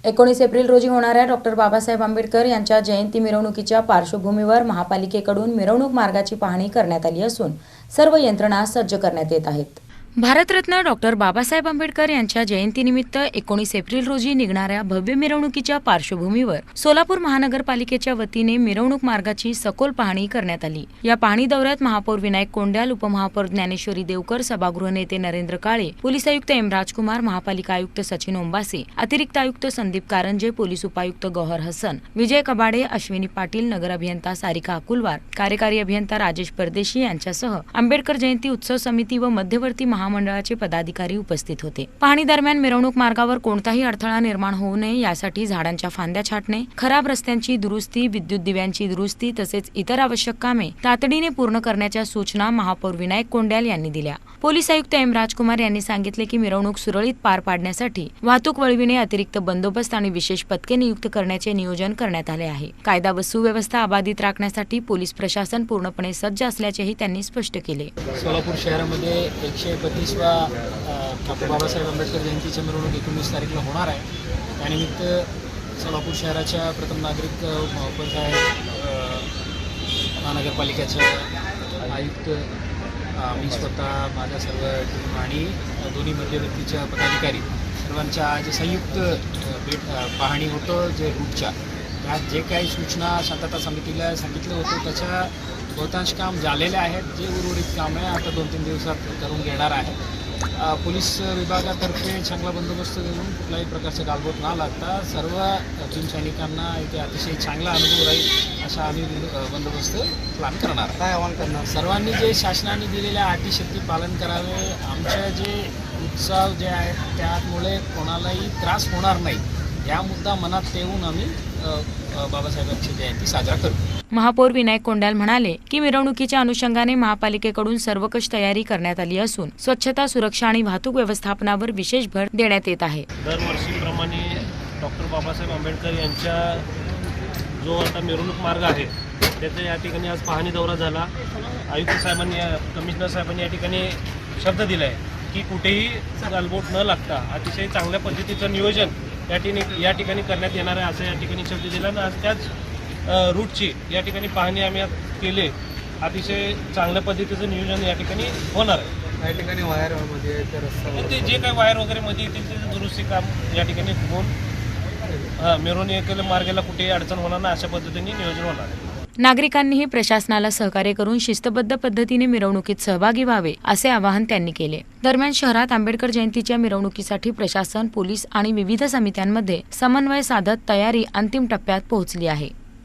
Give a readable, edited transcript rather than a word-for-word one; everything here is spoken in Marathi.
19 एप्रिल रोजी होणाऱ्या डॉक्टर बाबासाहेब आंबेडकर यांच्या जयंती मिरवणुकीच्या पार्श्वभूमीवर महापालिकेकडून मिरवणूक मार्गाची पाहणी करण्यात आली असून सर्व यंत्रणा सज्ज करण्यात येत आहेत। भारतरत्न डॉक्टर बाबासाहेब आंबेडकर यांच्या जयंतीनिमित्त 19 एप्रिल रोजी निघणाऱ्या भव्य मिरवणुकीच्या पार्श्वभूमीवर सोलापूर महानगरपालिकेच्या वतीने मिरवणूक मार्गाची सखोल पाहणी करण्यात आली। या पाहणी दौऱ्यात महापौर विनायक कोंड्याल, उपमहापौर ज्ञानेश्वरी देवकर, सभागृह नेते नरेंद्र काळे, पोलीस आयुक्त एम राजकुमार, महापालिका आयुक्त सचिन ओंबासे, अतिरिक्त आयुक्त संदीप कारंजे, पोलीस उपायुक्त गौहर हसन, विजय कबाडे, अश्विनी पाटील, नगर अभियंता सारिका अकुलवार, कार्यकारी अभियंता राजेश परदेशी यांच्यासह आंबेडकर जयंती उत्सव समिती व मध्यवर्ती महामंडळाचे पदाधिकारी उपस्थित होते। पाहणी दरम्यान मिरवणूक मार्गावर कोणताही अडथळा निर्माण होऊ नये यासाठी झाडांच्या फांद्या छाटणे, खराब रस्त्यांची दुरुस्ती, विद्युत दिव्यांची दुरुस्ती तसेच इतर आवश्यक कामे तातडीने पूर्ण करण्याच्या सूचना महापौर विनायक कोंड्याल यांनी दिल्या। पोलीस आयुक्त एम राजकुमार यांनी सांगितले की मिरवणूक सुरळीत पार पाडण्यासाठी वाहतूक वळविणे, अतिरिक्त बंदोबस्त आणि विशेष पथके नियुक्त करण्याचे नियोजन करण्यात आले आहे। कायदा व सुव्यवस्था अबाधित राखण्यासाठी पोलीस प्रशासन पूर्णपणे सज्ज असल्याचेही त्यांनी स्पष्ट केले। सोलापूर शहरामध्ये 132वा डॉक्टर बाबासाहेब आंबेडकर जयंतीची मिरवणूक 19 तारखेला होणार आहे। त्यानिमित्त सोलापूर शहराच्या प्रथम नागरिक पंचायत महानगरपालिकेच्या आयुक्त, मी स्वतः, माझा सर्व टीम आणि दोन्ही मध्यवर्तीच्या पदाधिकारी सर्वांच्या आज संयुक्त पाहणी होतं। जे रूटच्या त्यात जे काही सूचना शांतता समितीला सांगितलं होतं त्याच्या बहुतांश काम झालेले आहेत। जे उर्वरित काम आहे आता 2-3 दिवसात करून घेणार आहे। पोलीस विभागातर्फे चांगला बंदोबस्त देऊन कुठल्याही प्रकारचा गालबोट न लागता सर्व टीम सैनिकांना इथे अतिशय चांगला अनुभव राहील असा आम्ही बंदोबस्त प्लॅन करणार। काय आवाहन करणार? सर्वांनी जे शासनाने दिलेल्या अटी शक्ती पालन करावे। आमचे जे उत्सव जे आहेत त्यामुळे कोणालाही त्रास होणार नाही या मुद्दा मनात ठेवून आम्ही बाबासाहेबांची जयंती साजरा करू। महापौर विनायक कोंड्याल म्हणाले की मिरवणुकीच्या अनुषंगाने महापालिकेकडून सर्वकष तयारी करण्यात आली असून स्वच्छता, सुरक्षा आणि वाहतूक व्यवस्थापनावर विशेष भर देण्यात येत आहे। दरवर्षीप्रमाणे डॉक्टर बाबासाहेब आंबेडकर यांच्या जो आता मिरवणूक मार्ग आहे त्याचा या ठिकाणी आज पाहणी दौरा झाला। आयुक्त साहेबांनी, कमिशनर साहेबांनी या ठिकाणी शब्द दिला आहे की कुठेही गालबोट न लागता अतिशय चांगल्या पद्धतीचं नियोजन या ठिकाणी करण्यात येणार आहे असं या ठिकाणी शब्द दिला आणि आज त्याच रूटची या ठिकाणी पाहणी आम्ही केली। अतिशय चांगल्या पद्धतीचं नियोजन या ठिकाणी होणार आहे। या ठिकाणी वायरमध्ये ते जे काही वायर वगैरे मध्ये येतील त्याचं दुरुस्ती काम या ठिकाणी होऊन मिरवणुकीच्या मार्गाला कुठेही अडचण होणार नाही अशा पद्धतीने नियोजन होणार आहे। नागरिकांनीही प्रशासनाला सहकार्य करून शिस्तबद्ध पद्धतीने मिरवणुकीत सहभागी व्हावे असे आवाहन त्यांनी केले। दरम्यान शहरात आंबेडकर जयंतीच्या मिरवणुकीसाठी प्रशासन, पोलीस आणि विविध समित्यांमध्ये समन्वय साधत तयारी अंतिम टप्प्यात पोहोचली आहे।